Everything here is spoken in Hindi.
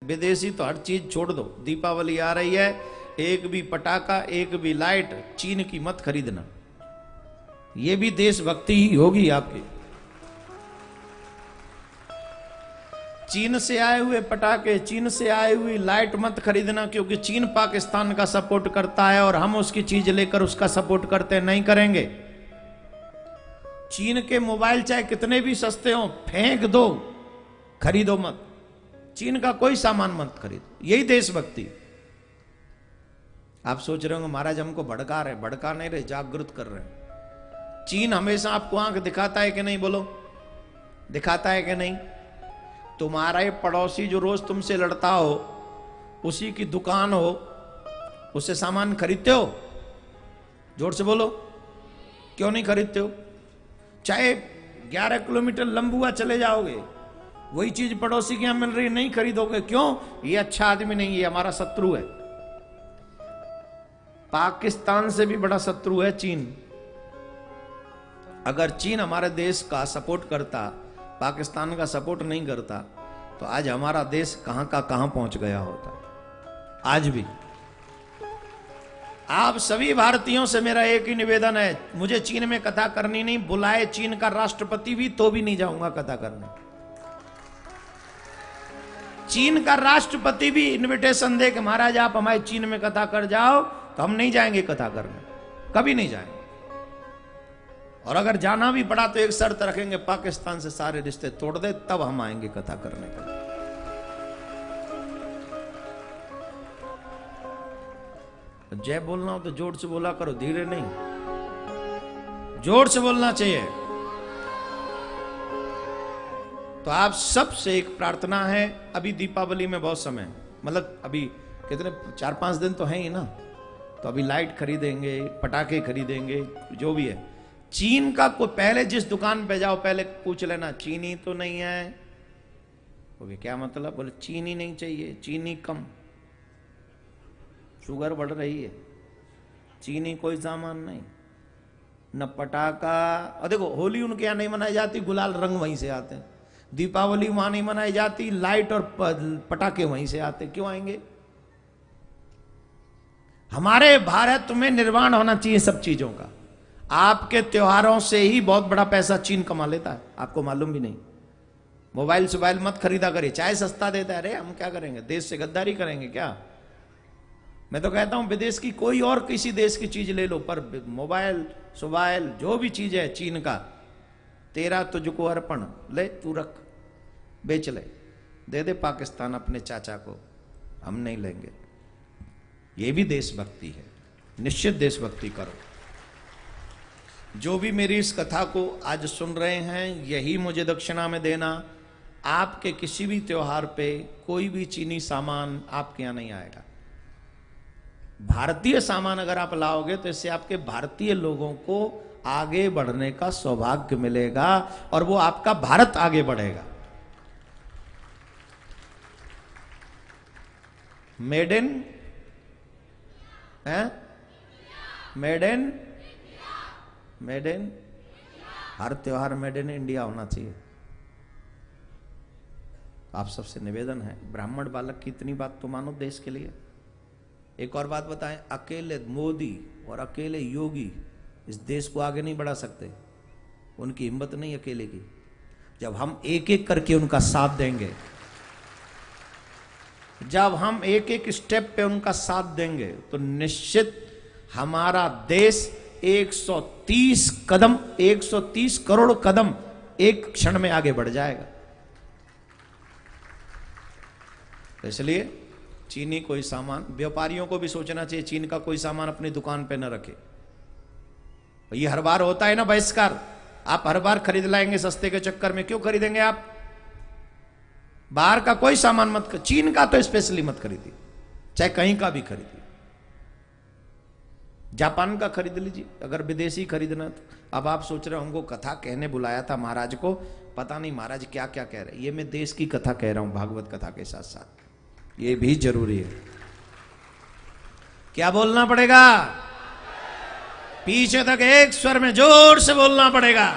विदेशी तो हर चीज छोड़ दो। दीपावली आ रही है, एक भी पटाखा, एक भी लाइट चीन की मत खरीदना। ये भी देशभक्ति ही होगी आपकी। चीन से आए हुए पटाखे, चीन से आई हुई लाइट मत खरीदना, क्योंकि चीन पाकिस्तान का सपोर्ट करता है और हम उसकी चीज लेकर उसका सपोर्ट करते नहीं करेंगे। चीन के मोबाइल चाहे कितने भी सस्ते हो, फेंक दो, खरीदो मत। चीन का कोई सामान मत खरीदो। यही देशभक्ति। आप सोच रहे होंगे महाराज हमको भड़का रहे, भड़का नहीं रहे, जागृत कर रहे हैं। चीन हमेशा आपको आंख दिखाता है कि नहीं, बोलो, दिखाता है कि नहीं? तुम्हारा ये पड़ोसी जो रोज तुमसे लड़ता हो, उसी की दुकान हो, उससे सामान खरीदते हो? जोर से बोलो, क्यों नहीं खरीदते हो? चाहे 11 किलोमीटर लंबुआ चले जाओगे, वही चीज पड़ोसी के यहां मिल रही, नहीं खरीदोगे? क्यों? ये अच्छा आदमी नहीं, ये हमारा शत्रु है। पाकिस्तान से भी बड़ा शत्रु है चीन। अगर चीन हमारे देश का सपोर्ट करता, पाकिस्तान का सपोर्ट नहीं करता, तो आज हमारा देश कहां का कहां पहुंच गया होता। आज भी आप सभी भारतीयों से मेरा एक ही निवेदन है, मुझे चीन में कथा करनी नहीं, बुलाए चीन का राष्ट्रपति भी तो भी नहीं जाऊंगा कथा करने। चीन का राष्ट्रपति भी इनविटेशन दे कि महाराज आप हमारे चीन में कथा कर जाओ, तो हम नहीं जाएंगे कथा करने, कभी नहीं जाएंगे। और अगर जाना भी पड़ा तो एक शर्त रखेंगे, पाकिस्तान से सारे रिश्ते तोड़ दे, तब हम आएंगे कथा करने के लिए। जय बोलना हो तो जोर से बोला करो, धीरे नहीं, जोर से बोलना चाहिए। तो आप सबसे एक प्रार्थना है, अभी दीपावली में बहुत समय, मतलब अभी कितने 4-5 दिन तो हैं ही ना, तो अभी लाइट खरीदेंगे, पटाखे खरीदेंगे, जो भी है। चीन का कोई, पहले जिस दुकान पे जाओ पहले पूछ लेना चीनी तो नहीं है। बोले क्या मतलब? बोले चीनी नहीं चाहिए, चीनी कम, शुगर बढ़ रही है, चीनी कोई सामान नहीं, न पटाखा। और देखो होली उनके यहाँ नहीं मनाई जाती, गुलाल रंग वहीं से आते हैं। दीपावली वहां नहीं मनाई जाती, लाइट और पटाखे वहीं से आते। क्यों आएंगे? हमारे भारत में निर्माण होना चाहिए सब चीजों का। आपके त्योहारों से ही बहुत बड़ा पैसा चीन कमा लेता है, आपको मालूम भी नहीं। मोबाइल सोबाइल मत खरीदा करिए, चाहे सस्ता देता है। अरे हम क्या करेंगे, देश से गद्दारी करेंगे क्या? मैं तो कहता हूं विदेश की कोई और किसी देश की चीज ले लो, पर मोबाइल सोबाइल जो भी चीज है चीन का, तेरा तुझको अर्पण, ले तू रख, बेच ले, दे दे पाकिस्तान अपने चाचा को, हम नहीं लेंगे। ये भी देशभक्ति है, निश्चित देशभक्ति करो। जो भी मेरी इस कथा को आज सुन रहे हैं, यही मुझे दक्षिणा में देना। आपके किसी भी त्योहार पे कोई भी चीनी सामान आपके यहां नहीं आएगा। भारतीय सामान अगर आप लाओगे तो इससे आपके भारतीय लोगों को आगे बढ़ने का सौभाग्य मिलेगा और वो आपका भारत आगे बढ़ेगा। मेड इन है, मेड इन, हर त्योहार मेड इन इंडिया होना चाहिए। आप सबसे निवेदन है, ब्राह्मण बालक की इतनी बात तो मानो देश के लिए। एक और बात बताएं, अकेले मोदी और अकेले योगी इस देश को आगे नहीं बढ़ा सकते, उनकी हिम्मत नहीं अकेले की। जब हम एक एक करके उनका साथ देंगे, जब हम एक एक स्टेप पे उनका साथ देंगे, तो निश्चित हमारा देश 130 कदम, 130 करोड़ कदम एक क्षण में आगे बढ़ जाएगा। तो इसलिए चीनी कोई सामान, व्यापारियों को भी सोचना चाहिए चीन का कोई सामान अपनी दुकान पे न रखे। ये हर बार होता है ना बहिष्कार, आप हर बार खरीद लाएंगे सस्ते के चक्कर में, क्यों खरीदेंगे आप? बाहर का कोई सामान मत, चीन का तो स्पेशली मत खरीदिए, चाहे कहीं का भी खरीदिए। जापान का खरीद लीजिए अगर विदेशी खरीदना तो। अब आप सोच रहे होंगे कथा कहने बुलाया था महाराज को, पता नहीं महाराज क्या क्या कह रहे हैं। ये मैं देश की कथा कह रहा हूं भागवत कथा के साथ साथ, ये भी जरूरी है। क्या बोलना पड़ेगा? पीछे तक एक स्वर में जोर से बोलना पड़ेगा।